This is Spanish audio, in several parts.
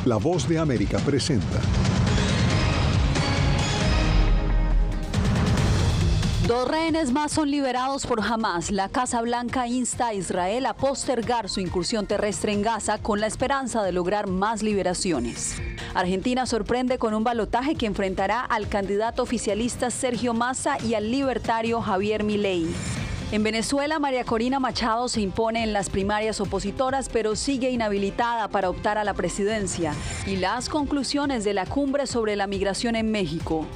La Voz de América presenta. Dos rehenes más son liberados por Hamás. La Casa Blanca insta a Israel a postergar su incursión terrestre en Gaza con la esperanza de lograr más liberaciones. Argentina sorprende con un balotaje que enfrentará al candidato oficialista Sergio Massa y al libertario Javier Milei. En Venezuela, María Corina Machado se impone en las primarias opositoras, pero sigue inhabilitada para optar a la presidencia. Y las conclusiones de la cumbre sobre la migración en México.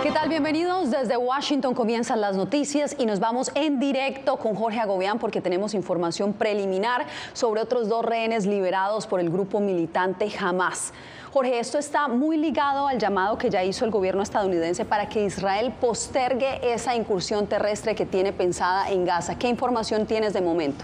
¿Qué tal? Bienvenidos. Desde Washington comienzan las noticias y nos vamos en directo con Jorge Agobián porque tenemos información preliminar sobre otros dos rehenes liberados por el grupo militante Hamás. Jorge, esto está muy ligado al llamado que ya hizo el gobierno estadounidense para que Israel postergue esa incursión terrestre que tiene pensada en Gaza. ¿Qué información tienes de momento?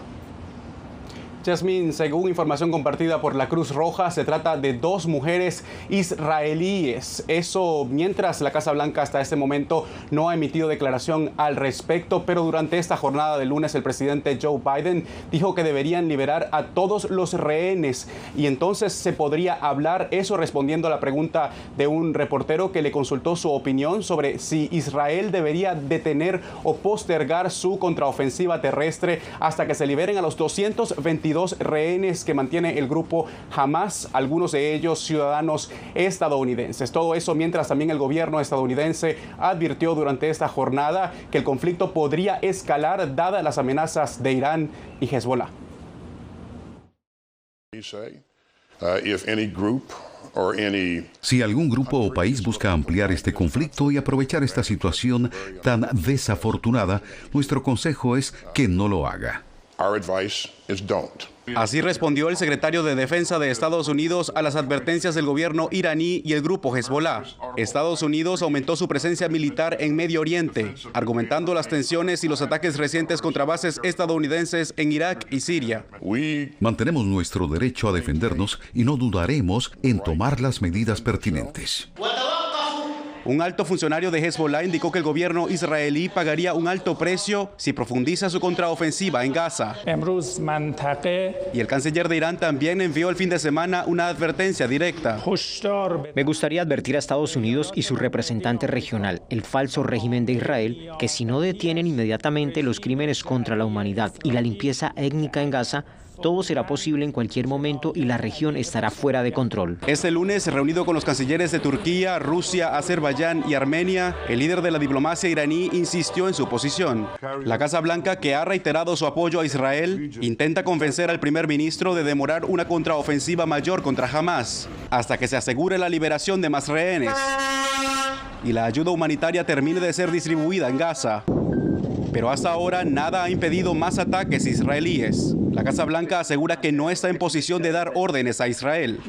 Yasmín, según información compartida por la Cruz Roja, se trata de dos mujeres israelíes. Eso mientras la Casa Blanca hasta este momento no ha emitido declaración al respecto, pero durante esta jornada de lunes el presidente Joe Biden dijo que deberían liberar a todos los rehenes y entonces se podría hablar, eso respondiendo a la pregunta de un reportero que le consultó su opinión sobre si Israel debería detener o postergar su contraofensiva terrestre hasta que se liberen a los 222 rehenes que mantiene el grupo Hamás, algunos de ellos ciudadanos estadounidenses. Todo eso mientras también el gobierno estadounidense advirtió durante esta jornada que el conflicto podría escalar dadas las amenazas de Irán y Hezbollah. Si algún grupo o país busca ampliar este conflicto y aprovechar esta situación tan desafortunada, nuestro consejo es que no lo haga. Así respondió el secretario de Defensa de Estados Unidos a las advertencias del gobierno iraní y el grupo Hezbollah. Estados Unidos aumentó su presencia militar en Medio Oriente, argumentando las tensiones y los ataques recientes contra bases estadounidenses en Irak y Siria. Mantenemos nuestro derecho a defendernos y no dudaremos en tomar las medidas pertinentes. Un alto funcionario de Hezbollah indicó que el gobierno israelí pagaría un alto precio si profundiza su contraofensiva en Gaza. Y el canciller de Irán también envió el fin de semana una advertencia directa. Me gustaría advertir a Estados Unidos y su representante regional, el falso régimen de Israel, que si no detienen inmediatamente los crímenes contra la humanidad y la limpieza étnica en Gaza, todo será posible en cualquier momento y la región estará fuera de control. Este lunes, reunido con los cancilleres de Turquía, Rusia, Azerbaiyán y Armenia, el líder de la diplomacia iraní insistió en su posición. La Casa Blanca, que ha reiterado su apoyo a Israel, intenta convencer al primer ministro de demorar una contraofensiva mayor contra Hamás, hasta que se asegure la liberación de más rehenes y la ayuda humanitaria termine de ser distribuida en Gaza. Pero hasta ahora nada ha impedido más ataques israelíes. La Casa Blanca asegura que no está en posición de dar órdenes a Israel.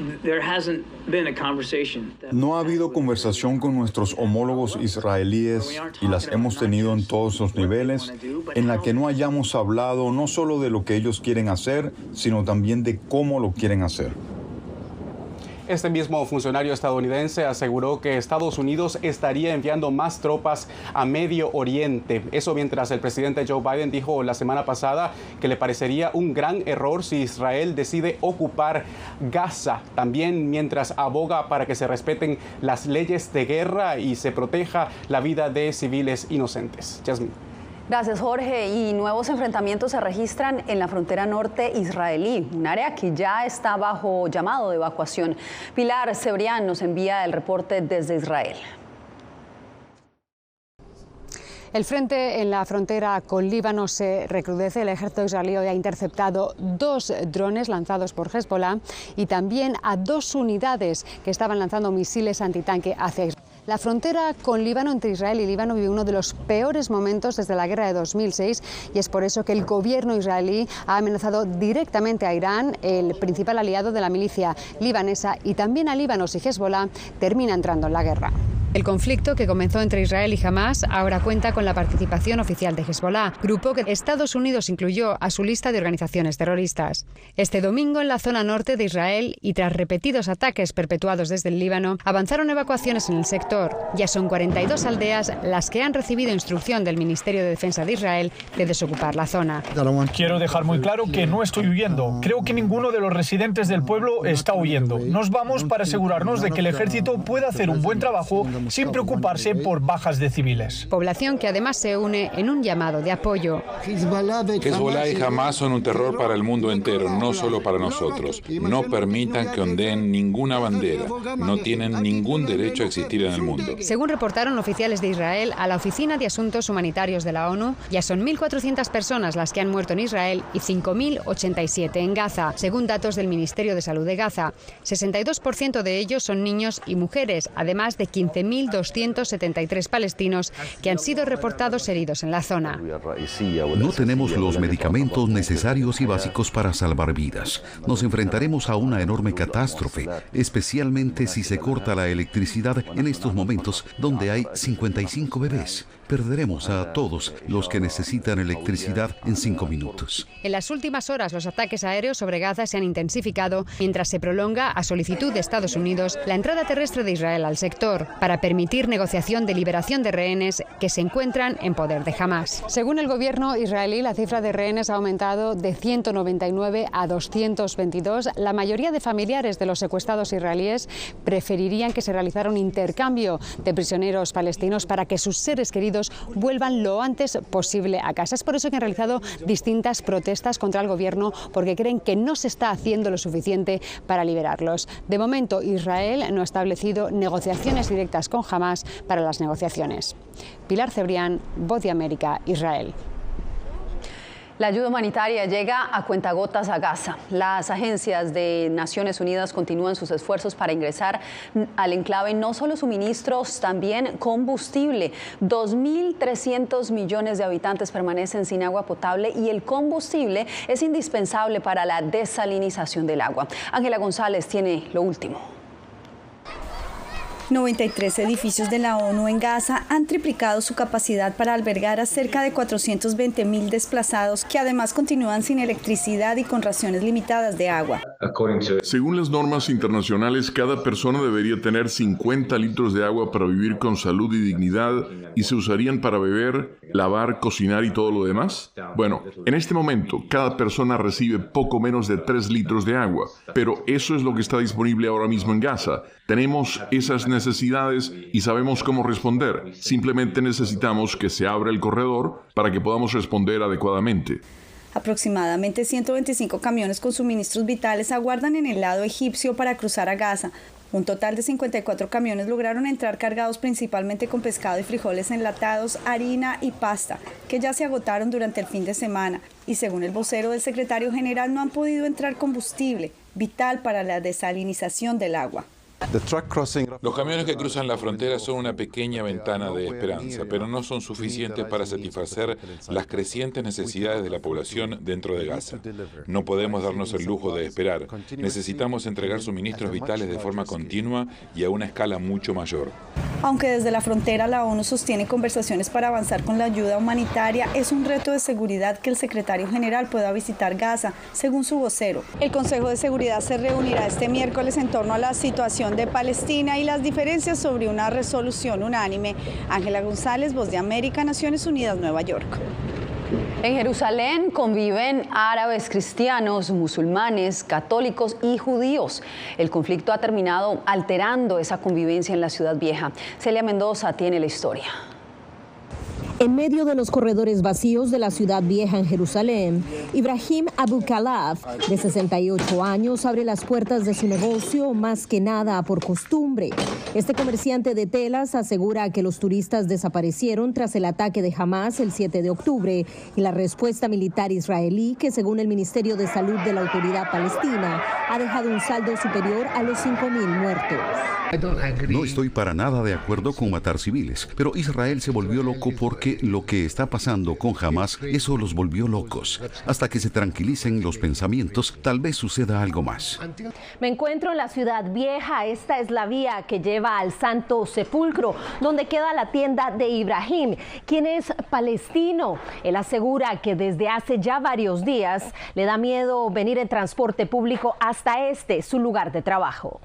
No ha habido conversación con nuestros homólogos israelíes y las hemos tenido en todos los niveles, en la que no hayamos hablado no solo de lo que ellos quieren hacer, sino también de cómo lo quieren hacer. Este mismo funcionario estadounidense aseguró que Estados Unidos estaría enviando más tropas a Medio Oriente. Eso mientras el presidente Joe Biden dijo la semana pasada que le parecería un gran error si Israel decide ocupar Gaza. También mientras aboga para que se respeten las leyes de guerra y se proteja la vida de civiles inocentes. Yasmín. Gracias, Jorge. Y nuevos enfrentamientos se registran en la frontera norte israelí, un área que ya está bajo llamado de evacuación. Pilar Cebrián nos envía el reporte desde Israel. El frente en la frontera con Líbano se recrudece. El ejército israelí hoy ha interceptado 2 drones lanzados por Hezbollah y también a 2 unidades que estaban lanzando misiles antitanque hacia Israel. La frontera con Líbano, entre Israel y Líbano, vive uno de los peores momentos desde la guerra de 2006 y es por eso que el gobierno israelí ha amenazado directamente a Irán, el principal aliado de la milicia libanesa, y también a Líbano si Hezbollah termina entrando en la guerra. El conflicto, que comenzó entre Israel y Hamás, ahora cuenta con la participación oficial de Hezbollah, grupo que Estados Unidos incluyó a su lista de organizaciones terroristas. Este domingo, en la zona norte de Israel, y tras repetidos ataques perpetuados desde el Líbano, avanzaron evacuaciones en el sector. Ya son 42 aldeas las que han recibido instrucción del Ministerio de Defensa de Israel de desocupar la zona. Quiero dejar muy claro que no estoy huyendo. Creo que ninguno de los residentes del pueblo está huyendo. Nos vamos para asegurarnos de que el ejército pueda hacer un buen trabajo sin preocuparse por bajas de civiles. Población que además se une en un llamado de apoyo. Hezbollah y Hamás son un terror para el mundo entero, no solo para nosotros. No permitan que ondeen ninguna bandera. No tienen ningún derecho a existir en el mundo. Según reportaron oficiales de Israel a la Oficina de Asuntos Humanitarios de la ONU, ya son 1.400 personas las que han muerto en Israel y 5.087 en Gaza, según datos del Ministerio de Salud de Gaza. 62% de ellos son niños y mujeres, además de 15.273 palestinos que han sido reportados heridos en la zona. No tenemos los medicamentos necesarios y básicos para salvar vidas. Nos enfrentaremos a una enorme catástrofe, especialmente si se corta la electricidad en estos momentos donde hay 55 bebés. Perderemos a todos los que necesitan electricidad en 5 minutos. En las últimas horas, los ataques aéreos sobre Gaza se han intensificado mientras se prolonga, a solicitud de Estados Unidos, la entrada terrestre de Israel al sector para permitir negociación de liberación de rehenes que se encuentran en poder de Hamás. Según el gobierno israelí, la cifra de rehenes ha aumentado de 199 a 222. La mayoría de familiares de los secuestrados israelíes preferirían que se realizara un intercambio de prisioneros palestinos para que sus seres queridos vuelvan lo antes posible a casa. Es por eso que han realizado distintas protestas contra el gobierno, porque creen que no se está haciendo lo suficiente para liberarlos. De momento, Israel no ha establecido negociaciones directas con Hamás para las negociaciones. Pilar Cebrián, Voz de América, Israel. La ayuda humanitaria llega a cuentagotas a Gaza. Las agencias de Naciones Unidas continúan sus esfuerzos para ingresar al enclave no solo suministros, también combustible. 2.300 millones de habitantes permanecen sin agua potable y el combustible es indispensable para la desalinización del agua. Ángela González tiene lo último. 93 edificios de la ONU en Gaza han triplicado su capacidad para albergar a cerca de 420.000 desplazados que además continúan sin electricidad y con raciones limitadas de agua. Según las normas internacionales, cada persona debería tener 50 litros de agua para vivir con salud y dignidad, y se usarían para beber, lavar, cocinar y todo lo demás. Bueno, en este momento, cada persona recibe poco menos de 3 litros de agua, pero eso es lo que está disponible ahora mismo en Gaza. Tenemos esas necesidades y sabemos cómo responder. Simplemente necesitamos que se abra el corredor para que podamos responder adecuadamente. Aproximadamente 125 camiones con suministros vitales aguardan en el lado egipcio para cruzar a Gaza. Un total de 54 camiones lograron entrar cargados principalmente con pescado y frijoles enlatados, harina y pasta, que ya se agotaron durante el fin de semana. Y según el vocero del secretario general, no han podido entrar combustible, vital para la desalinización del agua. Los camiones que cruzan la frontera son una pequeña ventana de esperanza, pero no son suficientes para satisfacer las crecientes necesidades de la población dentro de Gaza. No podemos darnos el lujo de esperar. Necesitamos entregar suministros vitales de forma continua y a una escala mucho mayor. Aunque desde la frontera la ONU sostiene conversaciones para avanzar con la ayuda humanitaria, es un reto de seguridad que el secretario general pueda visitar Gaza, según su vocero. El Consejo de Seguridad se reunirá este miércoles en torno a la situación de Palestina y las diferencias sobre una resolución unánime. Ángela González, Voz de América, Naciones Unidas, Nueva York. En Jerusalén conviven árabes, cristianos, musulmanes, católicos y judíos. El conflicto ha terminado alterando esa convivencia en la ciudad vieja. Celia Mendoza tiene la historia. En medio de los corredores vacíos de la ciudad vieja en Jerusalén, Ibrahim Abu Khalaf, de 68 años, abre las puertas de su negocio más que nada por costumbre. Este comerciante de telas asegura que los turistas desaparecieron tras el ataque de Hamás el 7 de octubre y la respuesta militar israelí, que según el Ministerio de Salud de la Autoridad Palestina, ha dejado un saldo superior a los 5.000 muertos. No estoy para nada de acuerdo con matar civiles, pero Israel se volvió loco porque lo que está pasando con Hamás, eso los volvió locos. Hasta que se tranquilicen los pensamientos, tal vez suceda algo más. Me encuentro en la ciudad vieja. Esta es la vía que lleva lleva al Santo Sepulcro, donde queda la tienda de Ibrahim, quien es palestino. Él asegura que desde hace ya varios días le da miedo venir en transporte público hasta su lugar de trabajo.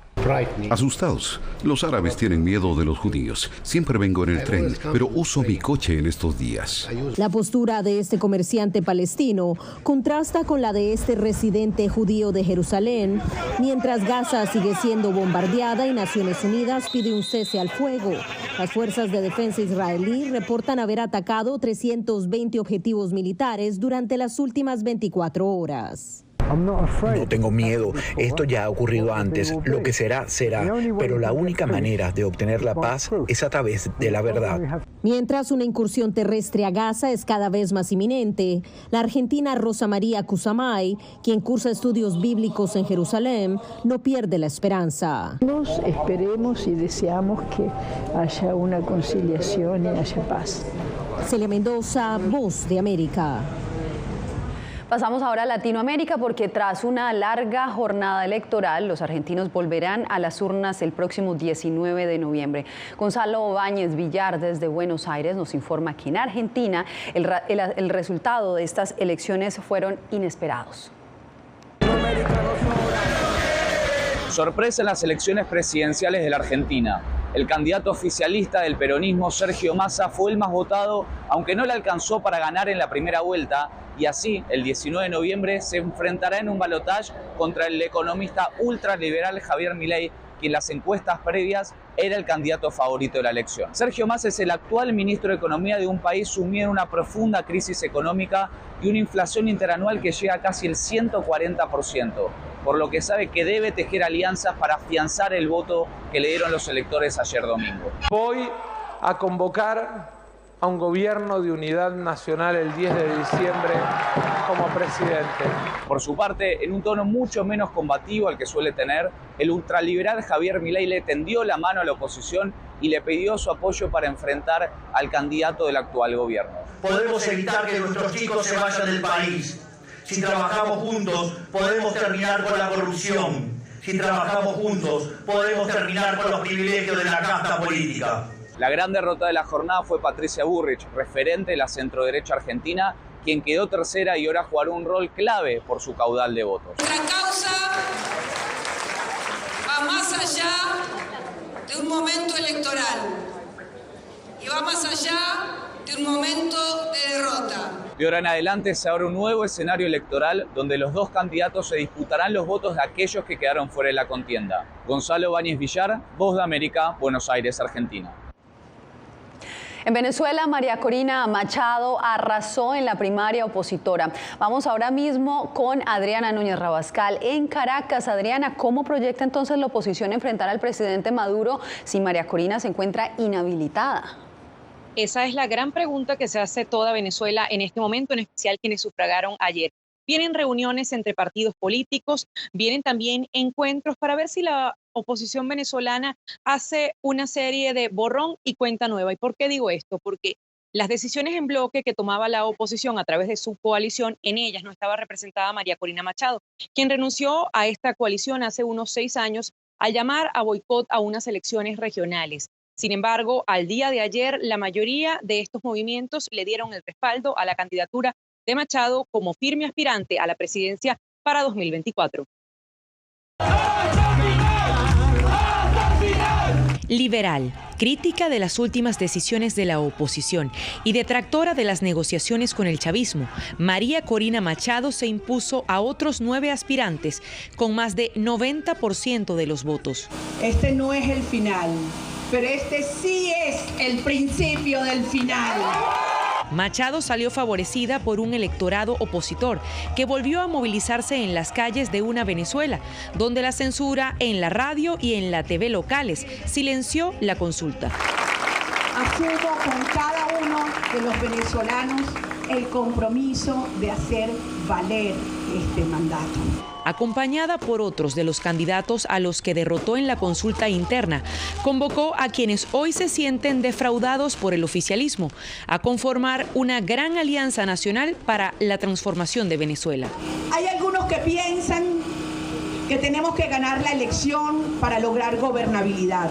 Asustados, los árabes tienen miedo de los judíos. Siempre vengo en el tren, pero uso mi coche en estos días. La postura de este comerciante palestino contrasta con la de este residente judío de Jerusalén, mientras Gaza sigue siendo bombardeada y Naciones Unidas pide un cese al fuego. Las fuerzas de defensa israelí reportan haber atacado 320 objetivos militares durante las últimas 24 horas. No tengo miedo, esto ya ha ocurrido antes, lo que será, será, pero la única manera de obtener la paz es a través de la verdad. Mientras una incursión terrestre a Gaza es cada vez más inminente, la argentina Rosa María Cusamay, quien cursa estudios bíblicos en Jerusalén, no pierde la esperanza. Nos esperemos y deseamos que haya una conciliación y haya paz. Celia Mendoza, Voz de América. Pasamos ahora a Latinoamérica porque tras una larga jornada electoral, los argentinos volverán a las urnas el próximo 19 de noviembre. Gonzalo Báñez Villar desde Buenos Aires nos informa que en Argentina el resultado de estas elecciones fueron inesperados. Sorpresa en las elecciones presidenciales de la Argentina. El candidato oficialista del peronismo, Sergio Massa, fue el más votado, aunque no le alcanzó para ganar en la primera vuelta, y así, el 19 de noviembre, se enfrentará en un balotaje contra el economista ultraliberal Javier Milei, que en las encuestas previas era el candidato favorito de la elección. Sergio Massa es el actual ministro de Economía de un país sumido en una profunda crisis económica y una inflación interanual que llega a casi el 140%, por lo que sabe que debe tejer alianzas para afianzar el voto que le dieron los electores ayer domingo. Voy a convocar a un gobierno de unidad nacional el 10 de diciembre como presidente. Por su parte, en un tono mucho menos combativo al que suele tener, el ultraliberal Javier Milei le tendió la mano a la oposición y le pidió su apoyo para enfrentar al candidato del actual gobierno. Podemos evitar que nuestros chicos se vayan del país. Si trabajamos juntos, podemos terminar con la corrupción. Si trabajamos juntos, podemos terminar con los privilegios de la casta política. La gran derrota de la jornada fue Patricia Bullrich, referente de la centroderecha argentina, quien quedó tercera y ahora jugará un rol clave por su caudal de votos. Nuestra causa va más allá de un momento electoral y va más allá de un momento de derrota. De ahora en adelante se abre un nuevo escenario electoral donde los dos candidatos se disputarán los votos de aquellos que quedaron fuera de la contienda. Gonzalo Báñez Villar, Voz de América, Buenos Aires, Argentina. En Venezuela, María Corina Machado arrasó en la primaria opositora. Vamos ahora mismo con Adriana Núñez Rabascal en Caracas. Adriana, ¿cómo proyecta entonces la oposición enfrentar al presidente Maduro si María Corina se encuentra inhabilitada? Esa es la gran pregunta que se hace toda Venezuela en este momento, en especial quienes sufragaron ayer. Vienen reuniones entre partidos políticos, vienen también encuentros para ver si la oposición venezolana hace una serie de borrón y cuenta nueva. ¿Y por qué digo esto? Porque las decisiones en bloque que tomaba la oposición a través de su coalición, en ellas no estaba representada María Corina Machado, quien renunció a esta coalición hace unos 6 años al llamar a boicot a unas elecciones regionales. Sin embargo, al día de ayer, la mayoría de estos movimientos le dieron el respaldo a la candidatura de Machado como firme aspirante a la presidencia para 2024. Liberal, crítica de las últimas decisiones de la oposición y detractora de las negociaciones con el chavismo, María Corina Machado se impuso a otros 9 aspirantes con más de 90% de los votos. Este no es el final, pero este sí es el principio del final. Machado salió favorecida por un electorado opositor que volvió a movilizarse en las calles de una Venezuela, donde la censura en la radio y en la TV locales silenció la consulta. Asumo con cada uno de los venezolanos el compromiso de hacer valer este mandato. Acompañada por otros de los candidatos a los que derrotó en la consulta interna, convocó a quienes hoy se sienten defraudados por el oficialismo a conformar una gran alianza nacional para la transformación de Venezuela. Hay algunos que piensan que tenemos que ganar la elección para lograr gobernabilidad.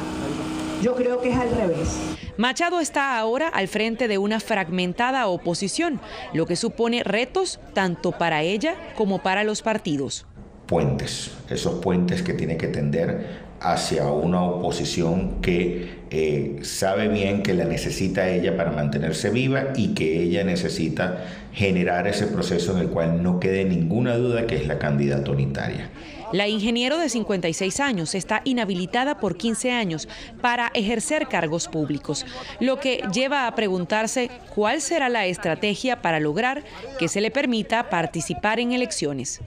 Yo creo que es al revés. Machado está ahora al frente de una fragmentada oposición, lo que supone retos tanto para ella como para los partidos. Puentes, esos puentes que tiene que tender hacia una oposición que sabe bien que la necesita ella para mantenerse viva y que ella necesita generar ese proceso en el cual no quede ninguna duda que es la candidata unitaria. La ingeniero de 56 años está inhabilitada por 15 años para ejercer cargos públicos, lo que lleva a preguntarse cuál será la estrategia para lograr que se le permita participar en elecciones.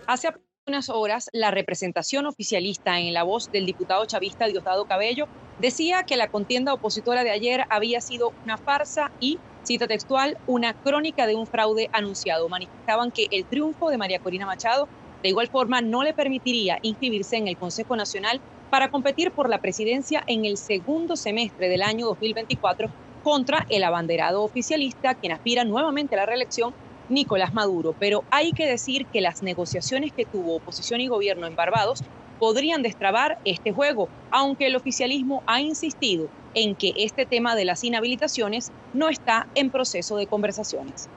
Hace unas horas, la representación oficialista en la voz del diputado chavista Diosdado Cabello decía que la contienda opositora de ayer había sido una farsa y, cita textual, una crónica de un fraude anunciado. Manifestaban que el triunfo de María Corina Machado de igual forma no le permitiría inscribirse en el Consejo Nacional para competir por la presidencia en el segundo semestre del año 2024 contra el abanderado oficialista, quien aspira nuevamente a la reelección, Nicolás Maduro. Pero hay que decir que las negociaciones que tuvo oposición y gobierno en Barbados podrían destrabar este juego, aunque el oficialismo ha insistido en que este tema de las inhabilitaciones no está en proceso de conversaciones.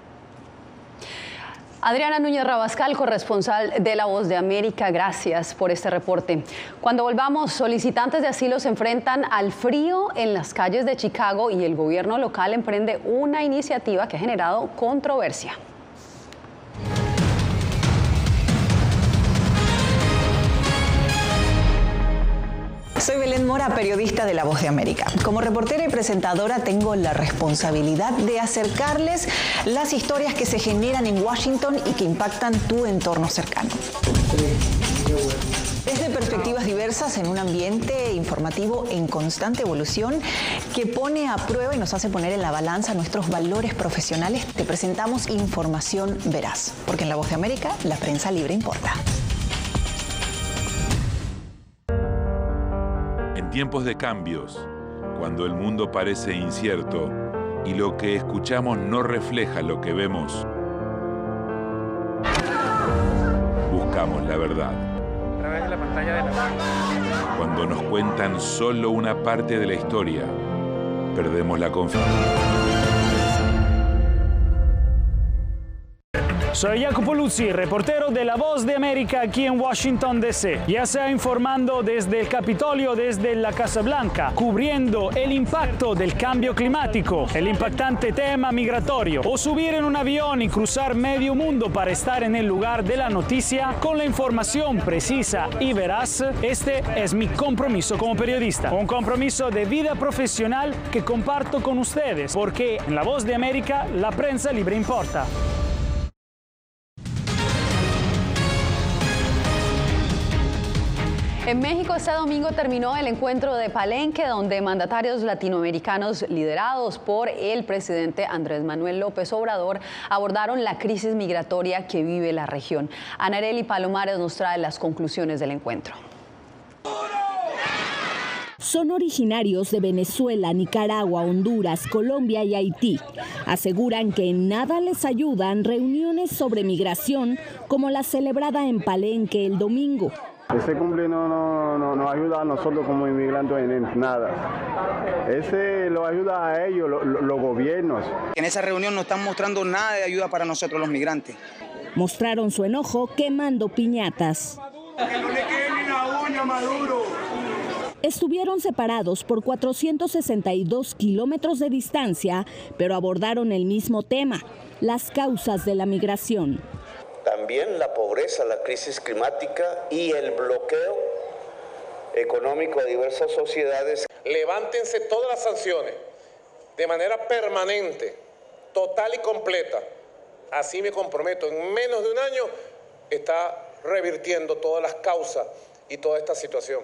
Adriana Núñez Rabascal, corresponsal de La Voz de América, gracias por este reporte. Cuando volvamos, solicitantes de asilo se enfrentan al frío en las calles de Chicago y el gobierno local emprende una iniciativa que ha generado controversia. Soy Belén Mora, periodista de La Voz de América. Como reportera y presentadora tengo la responsabilidad de acercarles las historias que se generan en Washington y que impactan tu entorno cercano. Desde perspectivas diversas en un ambiente informativo en constante evolución que pone a prueba y nos hace poner en la balanza nuestros valores profesionales, te presentamos información veraz, porque en La Voz de América la prensa libre importa. En tiempos de cambios, cuando el mundo parece incierto y lo que escuchamos no refleja lo que vemos, buscamos la verdad. A través de la pantalla de la... Cuando nos cuentan solo una parte de la historia, perdemos la confianza. Soy Jacopo Luzzi, reportero de La Voz de América aquí en Washington, D.C. Ya sea informando desde el Capitolio, desde la Casa Blanca, cubriendo el impacto del cambio climático, el impactante tema migratorio, o subir en un avión y cruzar medio mundo para estar en el lugar de la noticia con la información precisa y veraz, este es mi compromiso como periodista. Un compromiso de vida profesional que comparto con ustedes, porque en La Voz de América la prensa libre importa. En México este domingo terminó el encuentro de Palenque, donde mandatarios latinoamericanos liderados por el presidente Andrés Manuel López Obrador abordaron la crisis migratoria que vive la región. Anarely Palomares nos trae las conclusiones del encuentro. Son originarios de Venezuela, Nicaragua, Honduras, Colombia y Haití. Aseguran que en nada les ayudan reuniones sobre migración como la celebrada en Palenque el domingo. Ese cumple no nos ayuda a nosotros como inmigrantes en nada. Ese lo ayuda a ellos, los gobiernos. En esa reunión no están mostrando nada de ayuda para nosotros los migrantes. Mostraron su enojo quemando piñatas. Que no le quede ni la uña a Maduro. Estuvieron separados por 462 kilómetros de distancia, pero abordaron el mismo tema, las causas de la migración. También la pobreza, la crisis climática y el bloqueo económico a diversas sociedades. Levántense todas las sanciones de manera permanente, total y completa. Así me comprometo, en menos de un año está revirtiendo todas las causas y toda esta situación.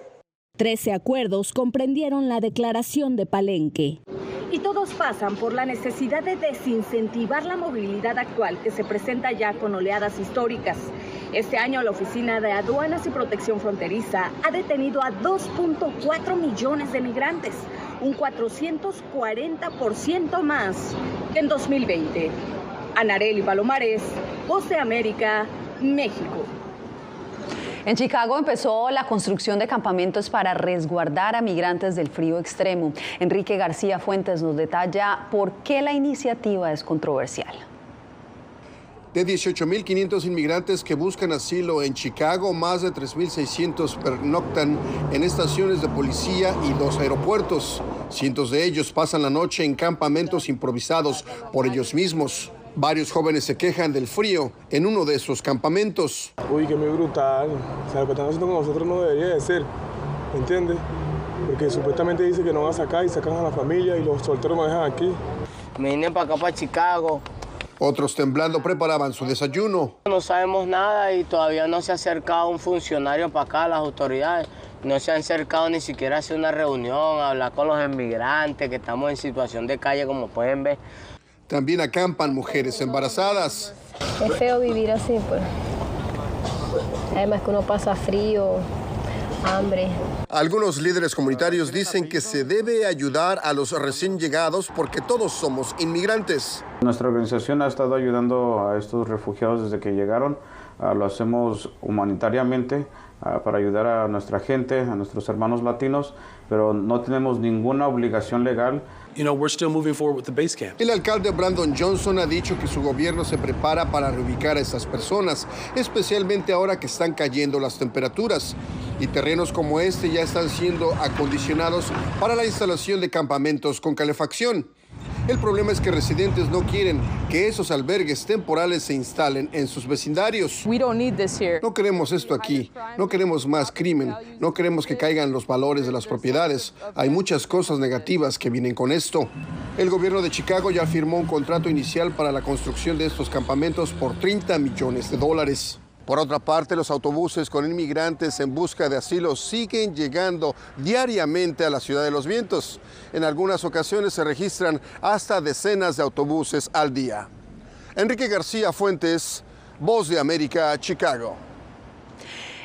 13 acuerdos comprendieron la declaración de Palenque. Y todos pasan por la necesidad de desincentivar la movilidad actual que se presenta ya con oleadas históricas. Este año la Oficina de Aduanas y Protección Fronteriza ha detenido a 2.4 millones de migrantes, un 440% más que en 2020. Anarely Palomares, Voz de América, México. En Chicago empezó la construcción de campamentos para resguardar a migrantes del frío extremo. Enrique García Fuentes nos detalla por qué la iniciativa es controversial. De 18.500 inmigrantes que buscan asilo en Chicago, más de 3.600 pernoctan en estaciones de policía y 2 aeropuertos. Cientos de ellos pasan la noche en campamentos improvisados por ellos mismos. Varios jóvenes se quejan del frío en uno de esos campamentos. Uy, que muy brutal. O sea, lo que están haciendo con nosotros no debería de ser, ¿me entiendes? Porque supuestamente dice que no van a sacar y sacan a la familia y los solteros me dejan aquí. Me vine para acá, para Chicago. Otros temblando preparaban su desayuno. No sabemos nada y todavía no se ha acercado un funcionario para acá, las autoridades. No se han acercado ni siquiera a hacer una reunión, a hablar con los inmigrantes, que estamos en situación de calle, como pueden ver. También acampan mujeres embarazadas. Es feo vivir así, pues. Además que uno pasa frío, hambre. Algunos líderes comunitarios dicen que se debe ayudar a los recién llegados porque todos somos inmigrantes. Nuestra organización ha estado ayudando a estos refugiados desde que llegaron. Lo hacemos humanitariamente para ayudar a nuestra gente, a nuestros hermanos latinos, pero no tenemos ninguna obligación legal. El alcalde Brandon Johnson ha dicho que su gobierno se prepara para reubicar a estas personas, especialmente ahora que están cayendo las temperaturas. Y terrenos como este ya están siendo acondicionados para la instalación de campamentos con calefacción. El problema es que residentes no quieren que esos albergues temporales se instalen en sus vecindarios. No queremos esto aquí, no queremos más crimen, no queremos que caigan los valores de las propiedades. Hay muchas cosas negativas que vienen con esto. El gobierno de Chicago ya firmó un contrato inicial para la construcción de estos campamentos por $30 millones. Por otra parte, los autobuses con inmigrantes en busca de asilo siguen llegando diariamente a la Ciudad de los Vientos. En algunas ocasiones se registran hasta decenas de autobuses al día. Enrique García Fuentes, Voz de América, Chicago.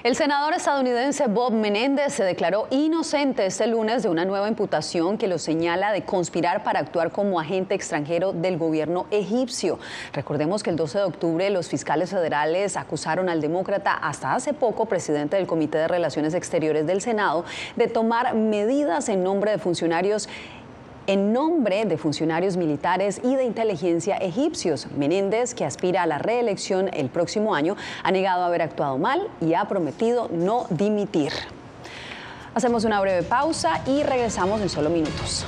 El senador estadounidense Bob Menéndez se declaró inocente este lunes de una nueva imputación que lo señala de conspirar para actuar como agente extranjero del gobierno egipcio. Recordemos que el 12 de octubre los fiscales federales acusaron al demócrata, hasta hace poco presidente del Comité de Relaciones Exteriores del Senado, de tomar medidas en nombre de funcionarios militares y de inteligencia egipcios. Menéndez, que aspira a la reelección el próximo año, ha negado haber actuado mal y ha prometido no dimitir. Hacemos una breve pausa y regresamos en solo minutos.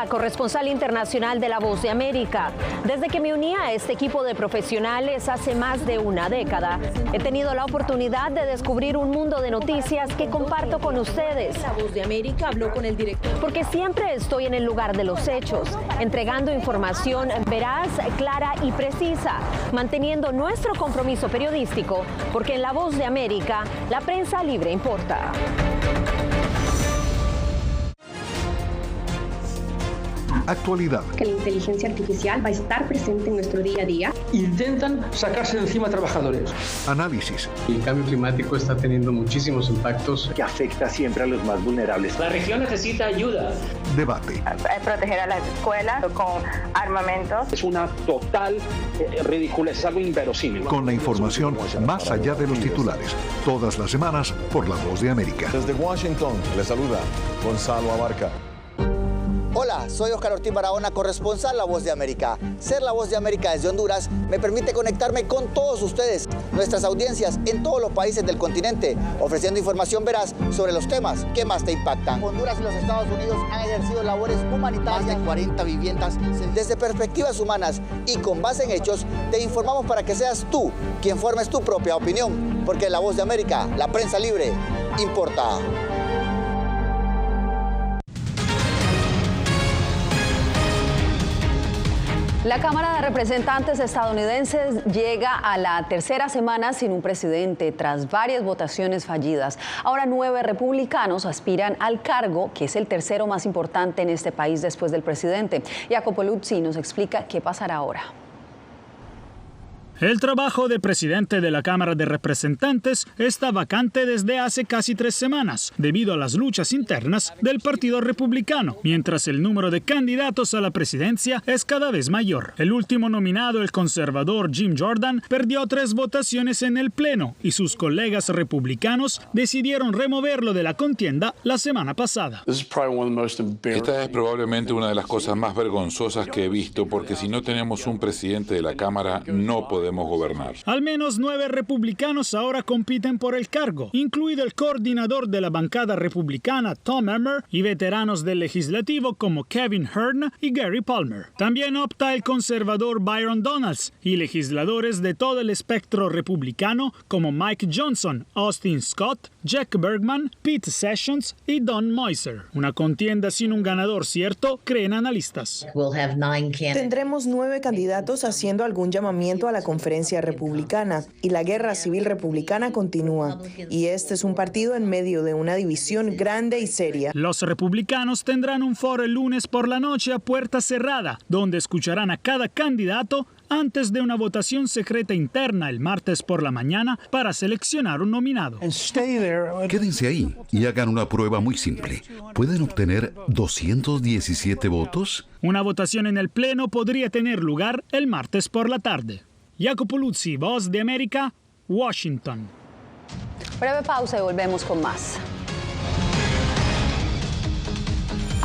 Corresponsal internacional de La Voz de América. Desde que me uní a este equipo de profesionales hace más de una década, he tenido la oportunidad de descubrir un mundo de noticias que comparto con ustedes. La Voz de América habló con el director. Porque siempre estoy en el lugar de los hechos, entregando información veraz, clara y precisa, manteniendo nuestro compromiso periodístico, porque en La Voz de América, la prensa libre importa. Actualidad. Que la inteligencia artificial va a estar presente en nuestro día a día. Intentan sacarse de encima a trabajadores. Análisis. El cambio climático está teniendo muchísimos impactos que afecta siempre a los más vulnerables. La región necesita ayuda. Debate. Proteger a las escuelas con armamentos. Es una total ridiculez, es algo inverosímil. Con la información más allá de los titulares. Todas las semanas por La Voz de América. Desde Washington, les saluda Gonzalo Abarca. Hola, soy Oscar Ortiz Barahona, corresponsal La Voz de América. Ser La Voz de América desde Honduras me permite conectarme con todos ustedes, nuestras audiencias en todos los países del continente, ofreciendo información veraz sobre los temas que más te impactan. Honduras y los Estados Unidos han ejercido labores humanitarias. Más de 40 viviendas. Desde perspectivas humanas y con base en hechos, te informamos para que seas tú quien formes tu propia opinión, porque La Voz de América, la prensa libre, importa. La Cámara de Representantes estadounidenses llega a la tercera semana sin un presidente tras varias votaciones fallidas. Ahora 9 republicanos aspiran al cargo, que es el tercero más importante en este país después del presidente. Jacopo Luzzi nos explica qué pasará ahora. El trabajo de presidente de la Cámara de Representantes está vacante desde hace casi 3 semanas, debido a las luchas internas del Partido Republicano, mientras el número de candidatos a la presidencia es cada vez mayor. El último nominado, el conservador Jim Jordan, perdió 3 votaciones en el Pleno y sus colegas republicanos decidieron removerlo de la contienda la semana pasada. Esta es probablemente una de las cosas más vergonzosas que he visto, porque si no tenemos un presidente de la Cámara, no podemos gobernar. Al menos 9 republicanos ahora compiten por el cargo, incluido el coordinador de la bancada republicana Tom Emmer y veteranos del legislativo como Kevin Hern y Gary Palmer. También opta el conservador Byron Donalds y legisladores de todo el espectro republicano como Mike Johnson, Austin Scott, Jack Bergman, Pete Sessions y Don Moiser. Una contienda sin un ganador cierto, creen analistas. Tendremos 9 candidatos haciendo algún llamamiento a la conferencia republicana y la guerra civil republicana continúa. Y este es un partido en medio de una división grande y seria. Los republicanos tendrán un foro el lunes por la noche a puerta cerrada, donde escucharán a cada candidato antes de una votación secreta interna el martes por la mañana para seleccionar un nominado. Quédense ahí y hagan una prueba muy simple. ¿Pueden obtener 217 votos? Una votación en el Pleno podría tener lugar el martes por la tarde. Jacopo Luzzi, Voz de América, Washington. Breve pausa y volvemos con más.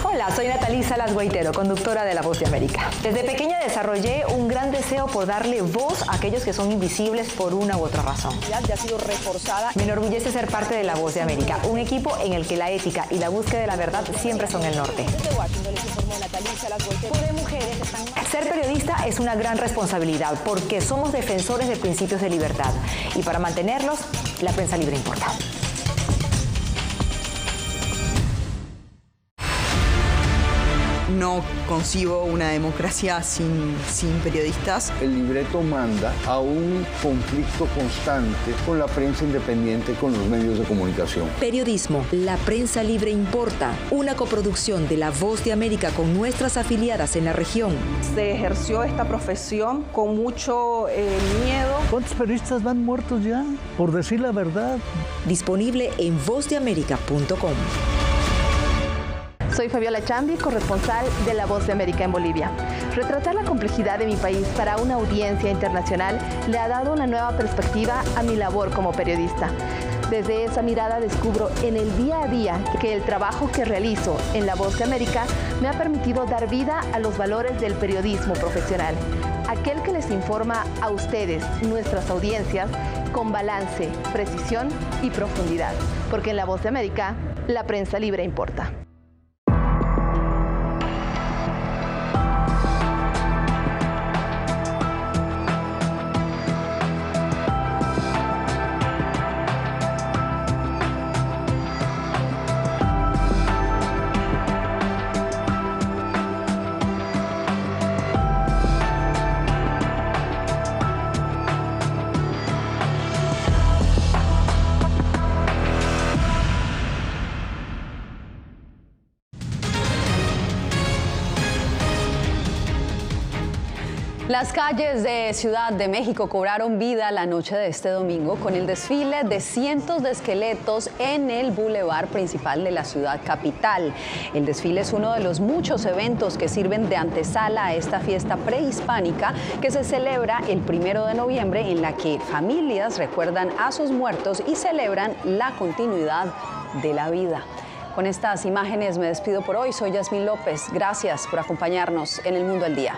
Hola, soy Natalie Salas Guaitero, conductora de La Voz de América. Desde pequeña desarrollé un gran deseo por darle voz a aquellos que son invisibles por una u otra razón. Ya ha sido reforzada. Me enorgullece ser parte de La Voz de América, un equipo en el que la ética y la búsqueda de la verdad siempre son el norte. Ser periodista es una gran responsabilidad porque somos defensores de principios de libertad y para mantenerlos, la prensa libre importa. No concibo una democracia sin periodistas. El libreto manda a un conflicto constante con la prensa independiente, con los medios de comunicación. Periodismo, la prensa libre importa. Una coproducción de La Voz de América con nuestras afiliadas en la región. Se ejerció esta profesión con mucho miedo. ¿Cuántos periodistas van muertos ya por decir la verdad? Disponible en vozdeamerica.com. Soy Fabiola Chambi, corresponsal de La Voz de América en Bolivia. Retratar la complejidad de mi país para una audiencia internacional le ha dado una nueva perspectiva a mi labor como periodista. Desde esa mirada descubro en el día a día que el trabajo que realizo en La Voz de América me ha permitido dar vida a los valores del periodismo profesional. Aquel que les informa a ustedes, nuestras audiencias, con balance, precisión y profundidad. Porque en La Voz de América, la prensa libre importa. Las calles de Ciudad de México cobraron vida la noche de este domingo con el desfile de cientos de esqueletos en el bulevar principal de la ciudad capital. El desfile es uno de los muchos eventos que sirven de antesala a esta fiesta prehispánica que se celebra el 1 de noviembre, en la que familias recuerdan a sus muertos y celebran la continuidad de la vida. Con estas imágenes me despido por hoy. Soy Yasmín López. Gracias por acompañarnos en El Mundo al Día.